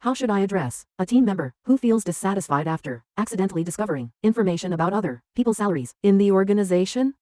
How should I address a team member who feels dissatisfied after accidentally discovering information about other people's salaries in the organization?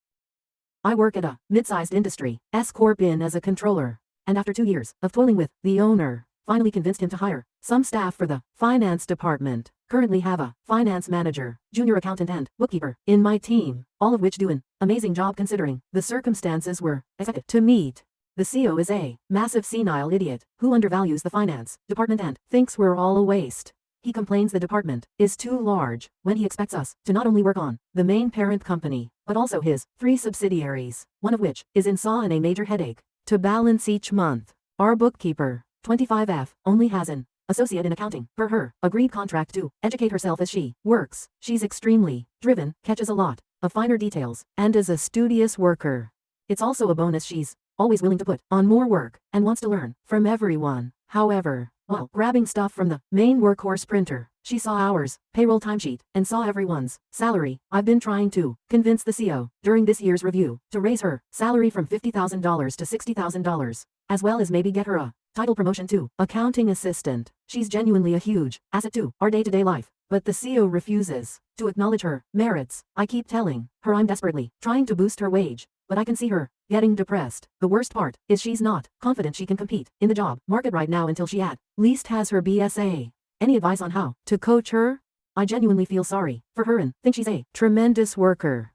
I work at a mid-sized industry, S-Corp in as a controller, and after 2 years of toiling with the owner, finally convinced him to hire some staff for the finance department. Currently have a finance manager, junior accountant and bookkeeper in my team, all of which do an amazing job considering the circumstances we're expected to meet. The CEO is a massive senile idiot who undervalues the finance department and thinks we're all a waste. He complains the department is too large when he expects us to not only work on the main parent company, but also his 3 subsidiaries, one of which is in SAW and a major headache to balance each month. Our bookkeeper, 25F, only has an associate in accounting per her agreed contract to educate herself as she works. She's extremely driven, catches a lot of finer details, and is a studious worker. It's also a bonus she's always willing to put on more work and wants to learn from everyone. However, while grabbing stuff from the main workhorse printer, she saw ours, payroll timesheet, and saw everyone's salary. I've been trying to convince the CEO during this year's review to raise her salary from $50,000 to $60,000, as well as maybe get her a title promotion to accounting assistant. She's genuinely a huge asset to our day-to-day life, but the CEO refuses to acknowledge her merits. I keep telling her I'm desperately trying to boost her wage, but I can see her getting depressed. The worst part is she's not confident she can compete in the job market right now until she at least has her BSA. Any advice on how to coach her? I genuinely feel sorry for her and think she's a tremendous worker.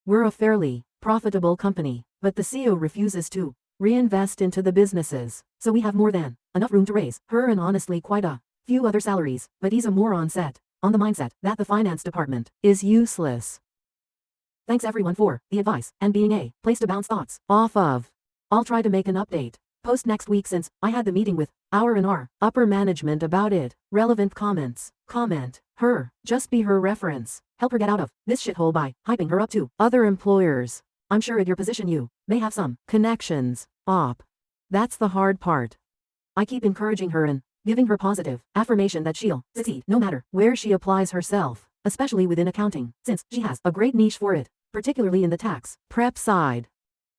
We're a fairly profitable company, but the CEO refuses to reinvest into the businesses, so we have more than enough room to raise her and honestly quite a few other salaries, but he's a moron set on the mindset that the finance department is useless. Thanks everyone for the advice and being a place to bounce thoughts off of. I'll try to make an update post next week since I had the meeting with our upper management about it. Relevant comments. Comment her. Just be her reference. Help her get out of this shithole by hyping her up to other employers. I'm sure at your position you may have some connections. That's the hard part. I keep encouraging her and giving her positive affirmation that she'll succeed no matter where she applies herself, especially within accounting, since she has a great niche for it, particularly in the tax prep side.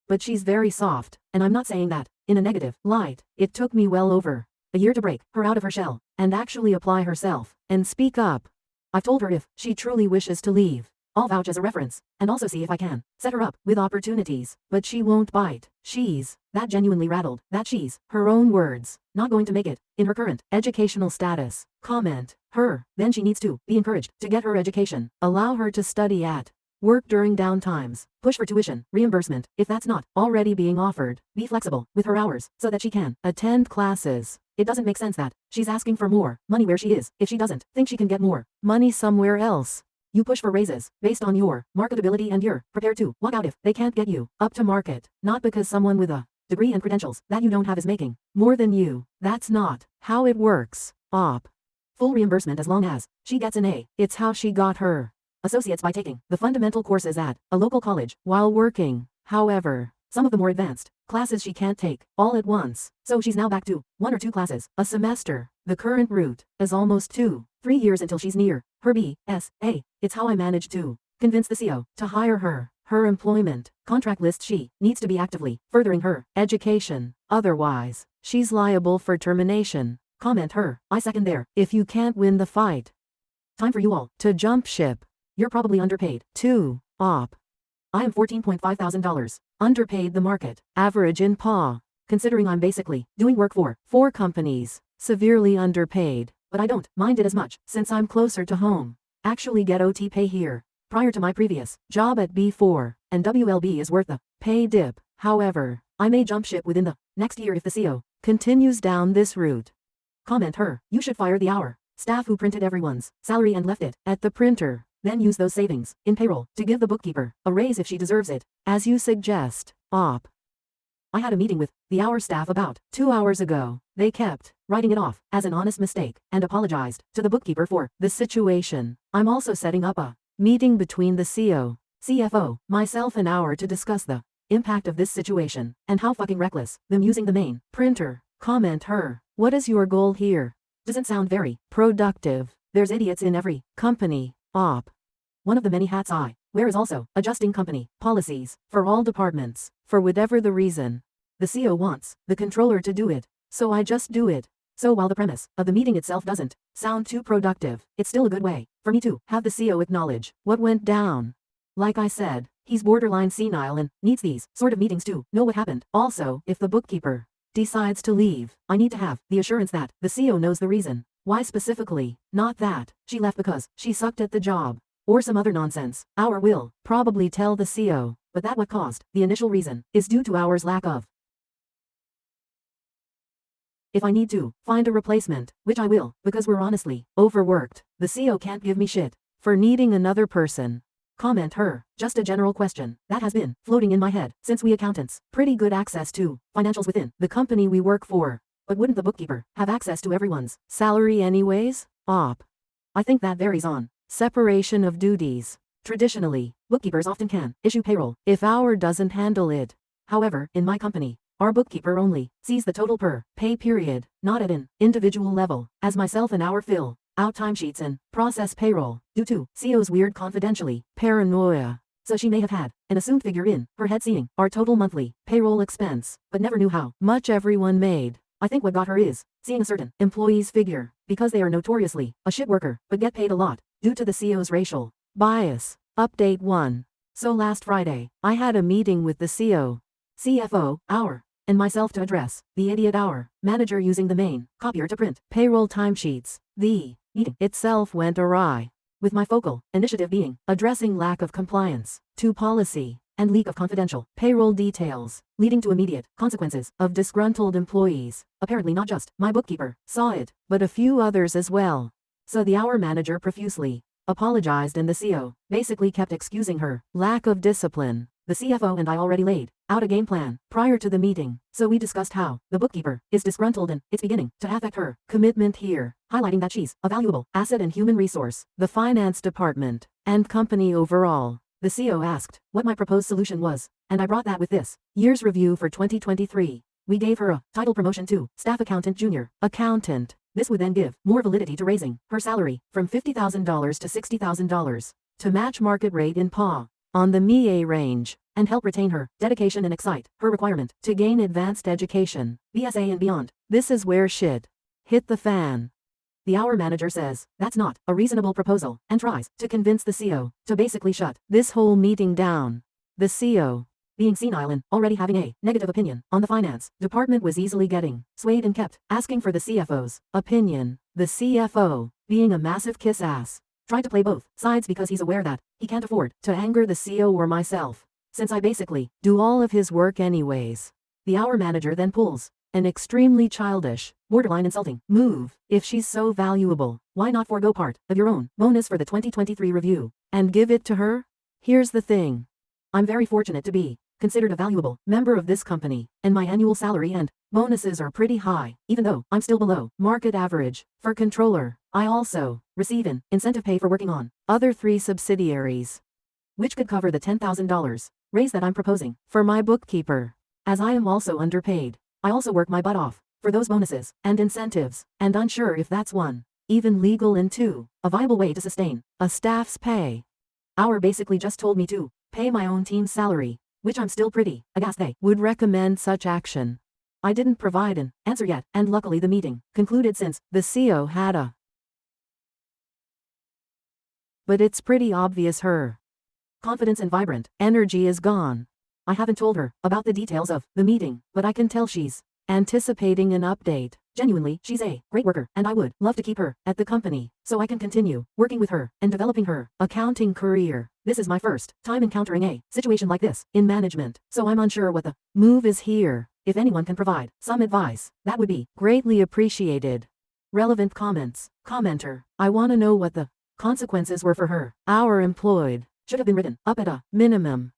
But she's very soft, and I'm not saying that in a negative light. It took me well over a year to break her out of her shell and actually apply herself and speak up. I've told her if she truly wishes to leave, I'll vouch as a reference and also see if I can set her up with opportunities, but she won't bite. She's that genuinely rattled that she's, her own words, not going to make it in her current educational status. Comment her. Then she needs to be encouraged to get her education. Allow her to study at work during downtimes. Push for tuition reimbursement if that's not already being offered. Be flexible with her hours so that she can attend classes. It doesn't make sense that she's asking for more money where she is if she doesn't think she can get more money somewhere else. You push for raises based on your marketability and you're prepared to walk out if they can't get you up to market, not because someone with a degree and credentials that you don't have is making more than you. That's not how it works. Full reimbursement as long as she gets an A. It's how she got her associates by taking the fundamental courses at a local college while working. However, some of the more advanced classes she can't take all at once, so she's now back to 1 or 2 classes a semester. The current route is almost 2-3 years until she's near her BSA. It's how I managed to convince the CEO to hire her. Her employment contract lists she needs to be actively furthering her education, otherwise she's liable for termination. Comment her. I second there. If you can't win the fight, time for you all to jump ship. You're probably underpaid too. I am $14,500 underpaid the market average in PA, considering I'm basically doing work for 4 companies. Severely underpaid, but I don't mind it as much since I'm closer to home. Actually get OT pay here prior to my previous job at B4, and WLB is worth a pay dip. However, I may jump ship within the next year if the CEO continues down this route. Comment her. You should fire the hour staff who printed everyone's salary and left it at the printer. Then use those savings in payroll to give the bookkeeper a raise if she deserves it, as you suggest. I had a meeting with the hour staff about 2 hours ago. They kept writing it off as an honest mistake and apologized to the bookkeeper for the situation. I'm also setting up a meeting between the CEO, CFO, myself and hour to discuss the impact of this situation and how fucking reckless them using the main printer. Comment her. What is your goal here? Doesn't sound very productive. There's idiots in every company. One of the many hats I wear is also adjusting company policies for all departments. For whatever the reason, the CEO wants the controller to do it, so I just do it. So while the premise of the meeting itself doesn't sound too productive, it's still a good way for me to have the CEO acknowledge what went down. Like I said, he's borderline senile and needs these sort of meetings to know what happened. Also, if the bookkeeper decides to leave, I need to have the assurance that the CEO knows the reason. Why specifically, not that she left because she sucked at the job, or some other nonsense. Our will probably tell the CEO, but that what caused the initial reason is due to ours lack of. If I need to find a replacement, which I will, because we're honestly overworked, the CEO can't give me shit for needing another person. Comment her, just a general question that has been floating in my head since we accountants pretty good access to financials within the company we work for. But wouldn't the bookkeeper have access to everyone's salary anyways? I think that varies on separation of duties. Traditionally, bookkeepers often can issue payroll if our doesn't handle it. However, in my company, our bookkeeper only sees the total per pay period, not at an individual level, as myself and our fill out timesheets and process payroll due to CEO's weird confidentially paranoia. So she may have had an assumed figure in her head seeing our total monthly payroll expense, but never knew how much everyone made. I think what got her is seeing a certain employee's figure because they are notoriously a shit worker but get paid a lot due to the CEO's racial bias. Update 1. So last Friday, I had a meeting with the CEO, CFO, and myself to address the idiot manager using the main copier to print payroll timesheets. The meeting itself went awry, with my focal initiative being addressing lack of compliance to policy and leak of confidential payroll details, leading to immediate consequences of disgruntled employees. Apparently not just my bookkeeper saw it, but a few others as well. So the manager profusely apologized and the CEO basically kept excusing her lack of discipline. The CFO and I already laid out a game plan prior to the meeting, so we discussed how the bookkeeper is disgruntled and it's beginning to affect her commitment here, highlighting that she's a valuable asset and human resource, the finance department, and company overall. The CEO asked what my proposed solution was, and I brought that with this year's review for 2023. We gave her a title promotion to staff accountant junior accountant. This would then give more validity to raising her salary from $50,000 to $60,000 to match market rate in PA on the MIA range, and help retain her dedication and excite her requirement to gain advanced education, BSA and beyond. This is where shit hit the fan. The manager says that's not a reasonable proposal and tries to convince the CEO to basically shut this whole meeting down. The CEO, being senile and already having a negative opinion on the finance department, was easily getting swayed and kept asking for the CFO's opinion. The CFO, being a massive kiss ass, tried to play both sides because he's aware that he can't afford to anger the CEO or myself, since I basically do all of his work anyways. The manager then pulls an extremely childish, borderline insulting move. If she's so valuable, why not forego part of your own bonus for the 2023 review and give it to her? Here's the thing. I'm very fortunate to be considered a valuable member of this company, and my annual salary and bonuses are pretty high, even though I'm still below market average. For controller, I also receive an incentive pay for working on other 3 subsidiaries, which could cover the $10,000 raise that I'm proposing. For my bookkeeper, as I am also underpaid, I also work my butt off for those bonuses and incentives, and unsure if that's 1, even legal, and 2, a viable way to sustain a staff's pay. Basically just told me to pay my own team's salary, which I'm still pretty aghast they would recommend such action. I didn't provide an answer yet, and luckily the meeting concluded since the CEO had a but it's pretty obvious her confidence and vibrant energy is gone. I haven't told her about the details of the meeting, but I can tell she's anticipating an update. Genuinely, she's a great worker, and I would love to keep her at the company so I can continue working with her and developing her accounting career. This is my first time encountering a situation like this in management, so I'm unsure what the move is here. If anyone can provide some advice, that would be greatly appreciated. Relevant comments. Commenter, I want to know what the consequences were for her. Our employed should have been written up at a minimum.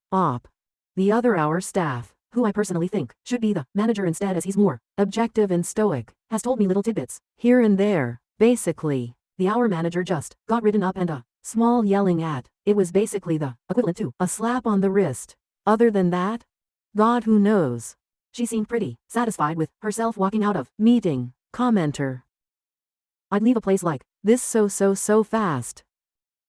The other staff, who I personally think should be the manager instead as he's more objective and stoic, has told me little tidbits here and there. Basically, the manager just got written up and a small yelling at. It was basically the equivalent to a slap on the wrist. Other than that, God who knows. She seemed pretty satisfied with herself walking out of meeting. Commenter, I'd leave a place like this so fast.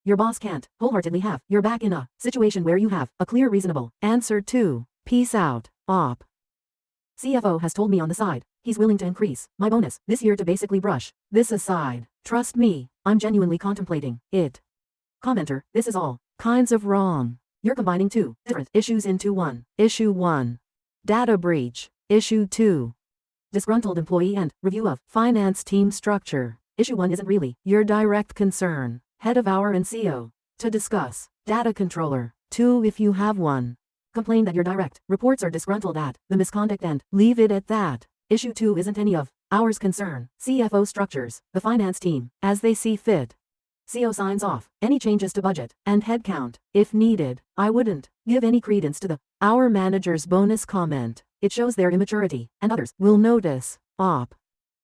Your boss can't wholeheartedly have your back in a situation where you have a clear reasonable answer to. Peace out. CFO has told me on the side He's willing to increase my bonus this year to basically brush this aside. Trust me, I'm genuinely contemplating it. Commenter, this is all kinds of wrong. You're combining two different issues into one. Issue 1. Data breach. Issue 2. Disgruntled employee and review of finance team structure. Issue 1 isn't really your direct concern. Head of our NCO. To discuss. Data controller. 2 if you have one. Complain that your direct reports are disgruntled at the misconduct and leave it at that. Issue 2 isn't any of ours concern. CFO structures the finance team as they see fit. CO signs off any changes to budget and headcount. If needed, I wouldn't give any credence to the our manager's bonus comment. It shows their immaturity, and others will notice. Op.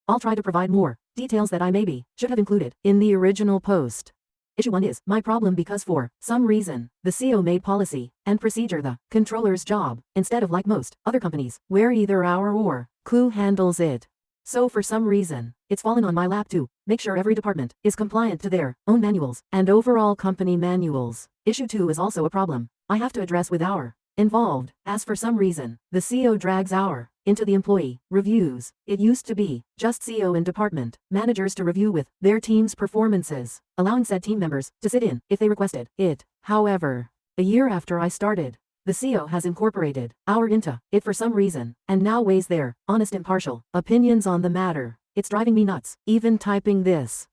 I'll try to provide more details that I maybe should have included in the original post. Issue 1 is my problem because for some reason, the CO made policy and procedure the controller's job, instead of like most other companies, where either our or CU handles it. So for some reason, it's fallen on my lap to make sure every department is compliant to their own manuals and overall company manuals. Issue 2 is also a problem I have to address with our involved, as for some reason, the CO drags our into the employee reviews. It used to be just CO and department managers to review with their team's performances, allowing said team members to sit in if they requested it. However, a year after I started, the CO has incorporated our into it for some reason, and now weighs their honest impartial opinions on the matter. It's driving me nuts, even typing this.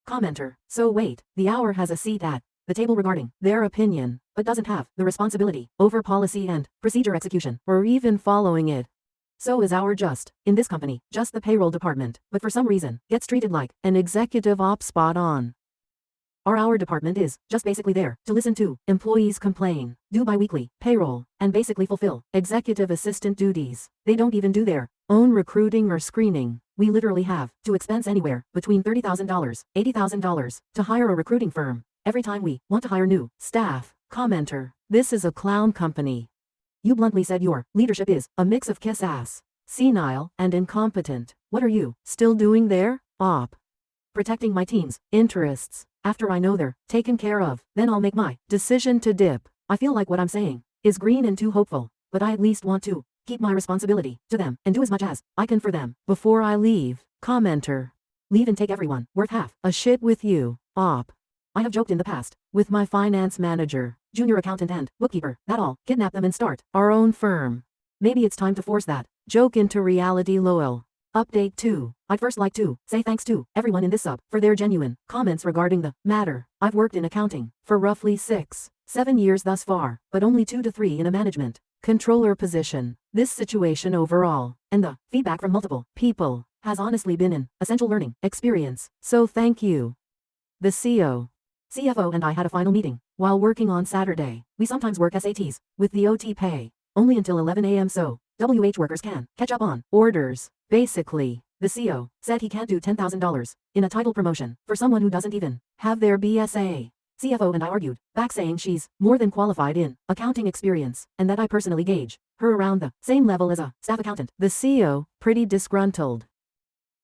Commenter, so wait, the hour has a seat at the table regarding their opinion, but doesn't have the responsibility over policy and procedure execution, or even following it. So is our just, in this company, just the payroll department, but for some reason, gets treated like an executive op spot on. Our department is just basically there to listen to employees complain, do biweekly payroll, and basically fulfill executive assistant duties. They don't even do their own recruiting or screening. We literally have to expense anywhere between $30,000, $80,000 to hire a recruiting firm every time we want to hire new staff. Commenter, this is a clown company. You bluntly said your leadership is a mix of kiss-ass, senile, and incompetent. What are you still doing there? Op. Protecting my team's interests. After I know they're taken care of, then I'll make my decision to dip. I feel like what I'm saying is green and too hopeful, but I at least want to keep my responsibility to them and do as much as I can for them before I leave. Commenter. Leave and take everyone worth half a shit with you. Op. I have joked in the past with my finance manager, junior accountant and bookkeeper that I'll kidnap them and start our own firm. Maybe it's time to force that joke into reality. LOL. Update 2. I'd first like to say thanks to everyone in this sub for their genuine comments regarding the matter. I've worked in accounting for roughly 6-7 years thus far, but only 2 to 3 in a management controller position. This situation overall, and the feedback from multiple people, has honestly been an essential learning experience. So thank you. The CFO and I had a final meeting while working on Saturday. We sometimes work SATs with the OT pay only until 11 a.m. so WH workers can catch up on orders. Basically, the CO said he can't do $10,000 in a title promotion for someone who doesn't even have their BSA. CFO and I argued back saying she's more than qualified in accounting experience and that I personally gauge her around the same level as a staff accountant. The CO, pretty disgruntled,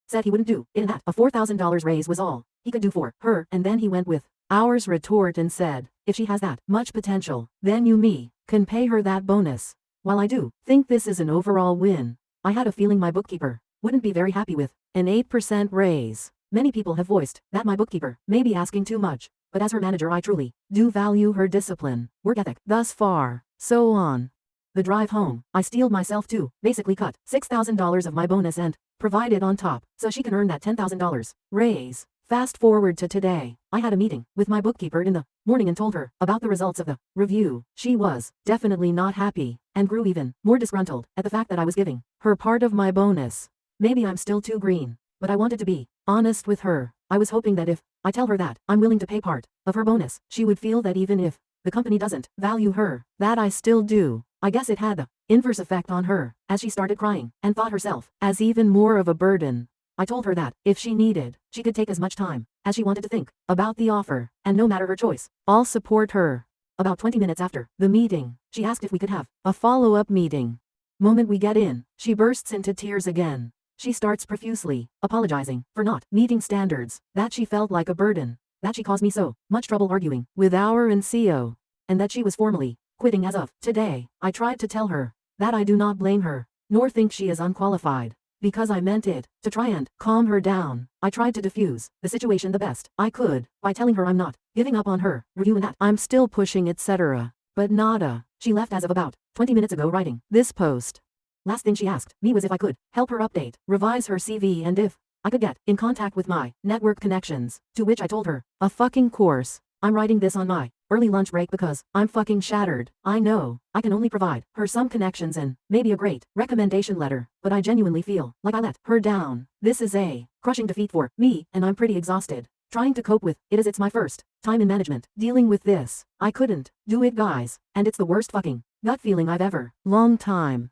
said he wouldn't do it and that a $4,000 raise was all he could do for her, and then he went with ours retort and said, if she has that much potential, then you can pay her that bonus. While I do think this is an overall win, I had a feeling my bookkeeper wouldn't be very happy with an 8% raise. Many people have voiced that my bookkeeper may be asking too much, but as her manager I truly do value her discipline, work ethic, thus far. So on the drive home, I steeled myself to basically cut $6,000 of my bonus and provide it on top, so she can earn that $10,000 raise. Fast forward to today, I had a meeting with my bookkeeper in the morning and told her about the results of the review. She was definitely not happy, and grew even more disgruntled at the fact that I was giving her part of my bonus. Maybe I'm still too green, but I wanted to be honest with her. I was hoping that if I tell her that I'm willing to pay part of her bonus, she would feel that even if the company doesn't value her, that I still do. I guess it had the inverse effect on her, as she started crying and thought herself as even more of a burden. I told her that, if she needed, she could take as much time as she wanted to think about the offer, and no matter her choice, I'll support her. About 20 minutes after the meeting, she asked if we could have a follow-up meeting. Moment we get in, she bursts into tears again. She starts profusely apologizing for not meeting standards, that she felt like a burden, that she caused me so much trouble arguing with our NCO, and that she was formally quitting as of today. I tried to tell her that I do not blame her, nor think she is unqualified. because I meant it, to try and calm her down. I tried to diffuse the situation the best I could by telling her I'm not giving up on her review and that I'm still pushing, etc. But nada. She left as of about 20 minutes ago writing this post. Last thing she asked me was if I could help her update, revise her CV, and if I could get in contact with my network connections, to which I told her, a fucking course. I'm writing this on my early lunch break because I'm fucking shattered. I know I can only provide her some connections and maybe a great recommendation letter, but I genuinely feel like I let her down. This is a crushing defeat for me, and I'm pretty exhausted trying to cope with it as it's my first time in management dealing with this. I couldn't do it, guys, and it's the worst fucking gut feeling I've ever. Long time.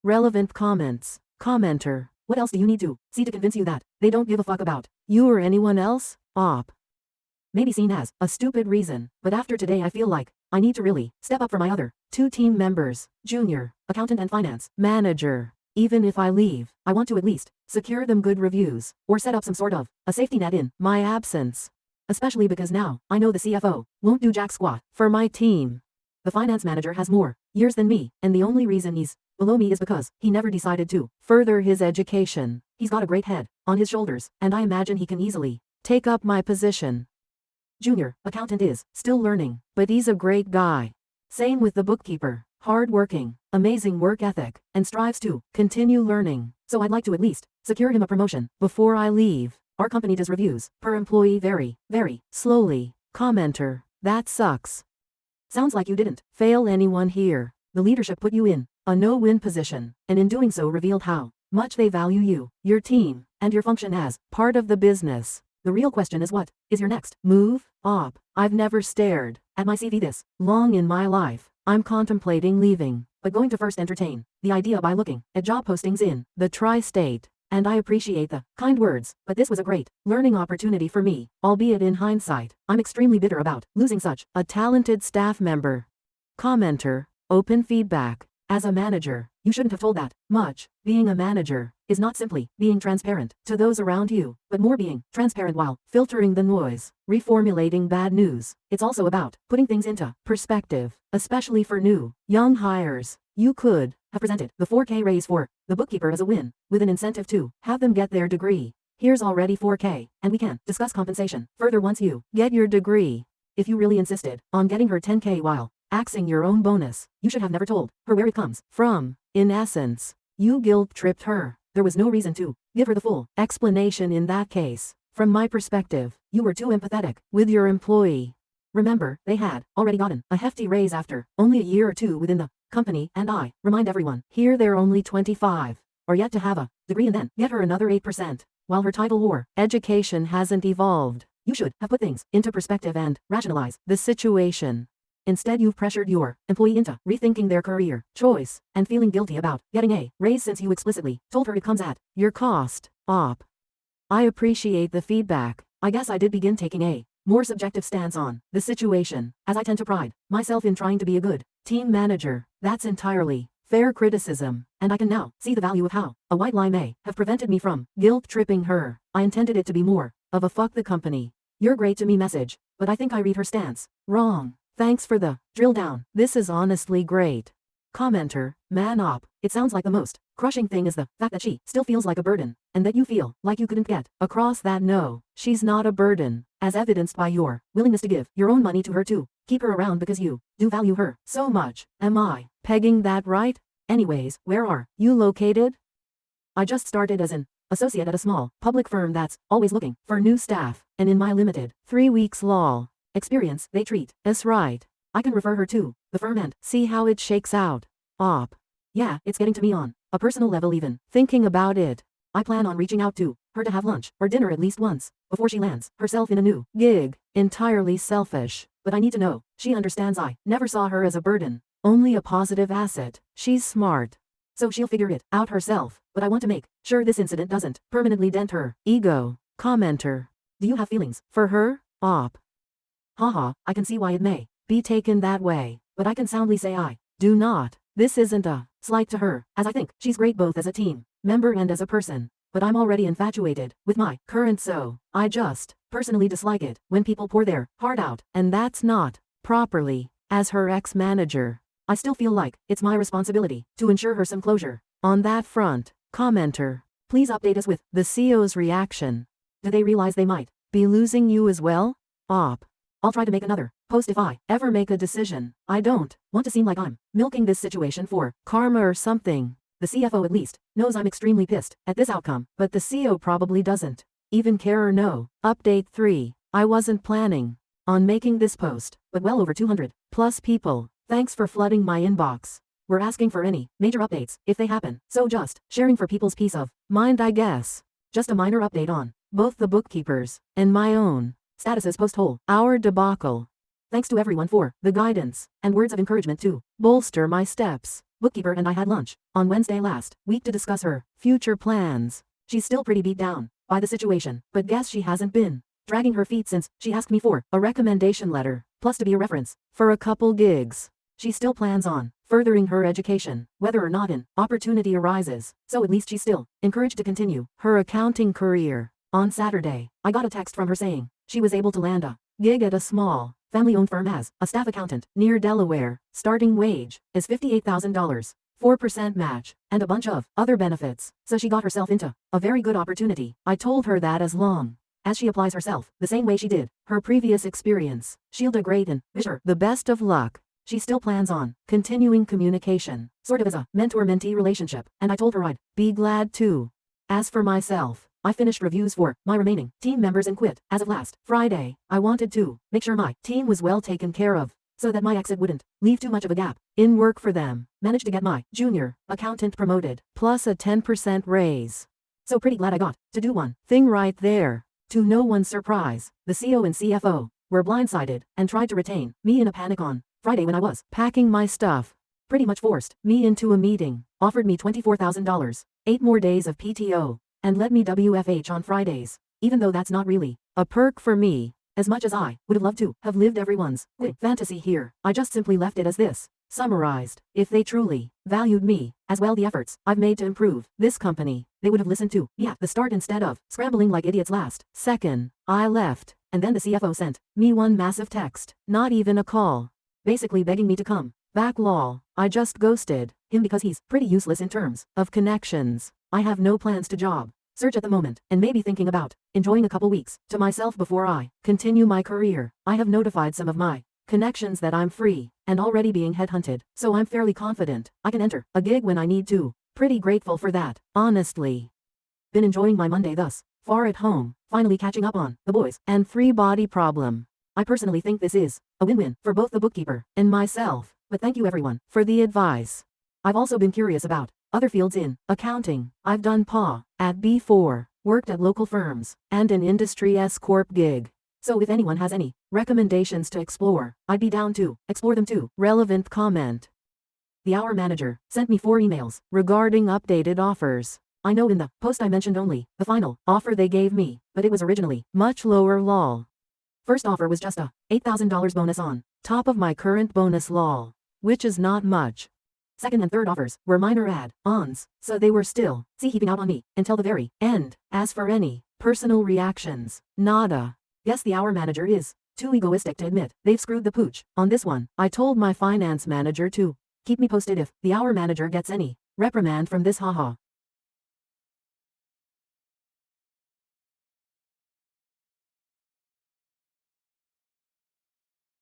Relevant comments. Commenter. What else do you need to see to convince you that they don't give a fuck about you or anyone else? Op. Maybe seen as a stupid reason, but after today I feel like I need to really step up for my other two team members, junior, accountant and finance manager. Even if I leave, I want to at least secure them good reviews, or set up some sort of a safety net in my absence. Especially because now I know the CFO won't do jack squat for my team. The finance manager has more years than me, and the only reason he's below me is because he never decided to further his education. He's got a great head on his shoulders, and I imagine he can easily take up my position. Junior accountant is still learning, but he's a great guy. Same with the bookkeeper. Hard-working, amazing work ethic, and strives to continue learning. So I'd like to at least secure him a promotion before I leave. Our company does reviews per employee very, very slowly. Commenter. That sucks. Sounds like you didn't fail anyone here. The leadership put you in a no-win position, and in doing so revealed how much they value you, your team, and your function as part of the business. The real question is, what is your next move? Op. I've never stared at my CV this long in my life. I'm contemplating leaving, but going to first entertain the idea by looking at job postings in the tri-state. And I appreciate the kind words, but this was a great learning opportunity for me, albeit in hindsight, I'm extremely bitter about losing such a talented staff member. Commenter. Open feedback. As a manager, you shouldn't have told that much. Being a manager is not simply being transparent to those around you, but more being transparent while filtering the noise, reformulating bad news. It's also about putting things into perspective, especially for new, young hires. You could have presented the 4K raise for the bookkeeper as a win, with an incentive to have them get their degree. Here's already 4K, and we can discuss compensation further once you get your degree. If you really insisted on getting her 10K while axing your own bonus, you should have never told her where it comes from. In essence, you guilt-tripped her. There was no reason to give her the full explanation in that case. From my perspective, you were too empathetic with your employee. Remember, they had already gotten a hefty raise after only a year or two within the company, and I remind everyone here they're only 25, or yet to have a degree and then get her another 8%, while her title or education hasn't evolved. You should have put things into perspective and rationalize the situation. Instead, you've pressured your employee into rethinking their career choice and feeling guilty about getting a raise since you explicitly told her it comes at your cost. Op. I appreciate the feedback. I guess I did begin taking a more subjective stance on the situation, as I tend to pride myself in trying to be a good team manager. That's entirely fair criticism, and I can now see the value of how a white lie may have prevented me from guilt-tripping her. I intended it to be more of a fuck the company, you're great to me message, but I think I read her stance wrong. Thanks for the drill down. This is honestly great. Commenter. Man op. It sounds like the most crushing thing is the fact that she still feels like a burden, and that you feel like you couldn't get across that no, she's not a burden, as evidenced by your willingness to give your own money to her to keep her around because you do value her so much. Am I pegging that right? Anyways, where are you located? I just started as an associate at a small public firm that's always looking for new staff, and in my limited 3 weeks law experience, they treat us right. I can refer her to the firm and see how it shakes out. Op. Yeah, it's getting to me on a personal level even thinking about it. I plan on reaching out to her to have lunch or dinner at least once before she lands herself in a new gig. Entirely selfish, but I need to know she understands I never saw her as a burden, only a positive asset. She's smart, so she'll figure it out herself, but I want to make sure this incident doesn't permanently dent her ego. Commenter. Do you have feelings for her? Op. Haha, I can see why it may be taken that way, but I can soundly say I do not. This isn't a slight to her, as I think she's great both as a team member and as a person, but I'm already infatuated with my current, so I just personally dislike it when people pour their heart out, and that's not properly. As her ex-manager, I still feel like it's my responsibility to ensure her some closure on that front. Commenter. Please update us with the CEO's reaction. Do they realize they might be losing you as well? Op. I'll try to make another post if I ever make a decision. I don't want to seem like I'm milking this situation for karma or something. The CFO at least knows I'm extremely pissed at this outcome, but the CEO probably doesn't even care or know. Update 3. I wasn't planning on making this post, but well over 200 plus people. Thanks for flooding my inbox. We're asking for any major updates if they happen, so just sharing for people's peace of mind, I guess. Just a minor update on both the bookkeepers and my own statuses post-whole hour debacle. Thanks to everyone for the guidance and words of encouragement to bolster my steps. Bookkeeper and I had lunch on Wednesday last week to discuss her future plans. She's still pretty beat down by the situation, but guess she hasn't been dragging her feet since she asked me for a recommendation letter, plus to be a reference for a couple gigs. She still plans on furthering her education, whether or not an opportunity arises, so at least she's still encouraged to continue her accounting career. On Saturday, I got a text from her saying she was able to land a gig at a small, family-owned firm as a staff accountant near Delaware. Starting wage is $58,000, 4% match, and a bunch of other benefits, so she got herself into a very good opportunity. I told her that as long as she applies herself the same way she did her previous experience, she'll do great and wish her the best of luck. She still plans on continuing communication, sort of as a mentor-mentee relationship, and I told her I'd be glad to. As for myself, I finished reviews for my remaining team members and quit as of last Friday. I wanted to make sure my team was well taken care of, so that my exit wouldn't leave too much of a gap in work for them. Managed to get my junior accountant promoted, plus a 10% raise. So pretty glad I got to do one thing right there. To no one's surprise, the CEO and CFO were blindsided and tried to retain me in a panic on Friday when I was packing my stuff. Pretty much forced me into a meeting, offered me $24,000, 8 more days of PTO, and let me WFH on Fridays, even though that's not really a perk for me. As much as I would have loved to have lived everyone's fantasy here, I just simply left it as this. Summarized, if they truly valued me, as well the efforts I've made to improve this company, they would have listened to me at the start instead of scrambling like idiots last second. I left, and then the CFO sent me one massive text, not even a call, basically begging me to come back. Lol. I just ghosted him because he's pretty useless in terms of connections. I have no plans to job search at the moment, and maybe thinking about enjoying a couple weeks to myself before I continue my career. I have notified some of my connections that I'm free and already being headhunted, so I'm fairly confident I can enter a gig when I need to. Pretty grateful for that, honestly. Been enjoying my Monday thus far at home, finally catching up on the boys and free body problem. I personally think this is a win-win for both the bookkeeper and myself, but thank you everyone for the advice. I've also been curious about other fields in accounting. I've done PA at B4, worked at local firms, and an industry S-corp gig. So if anyone has any recommendations to explore, I'd be down to explore them too. Relevant comment. The hour manager sent me 4 emails regarding updated offers. I know in the post I mentioned only the final offer they gave me, but it was originally much lower. Lol. First offer was just a $8,000 bonus on top of my current bonus. Lol. Which is not much. Second and third offers were minor add-ons, so they were still heaping out on me until the very end. As for any personal reactions, nada. Guess the hour manager is too egoistic to admit they've screwed the pooch on this one. I told my finance manager to keep me posted if the hour manager gets any reprimand from this. Haha.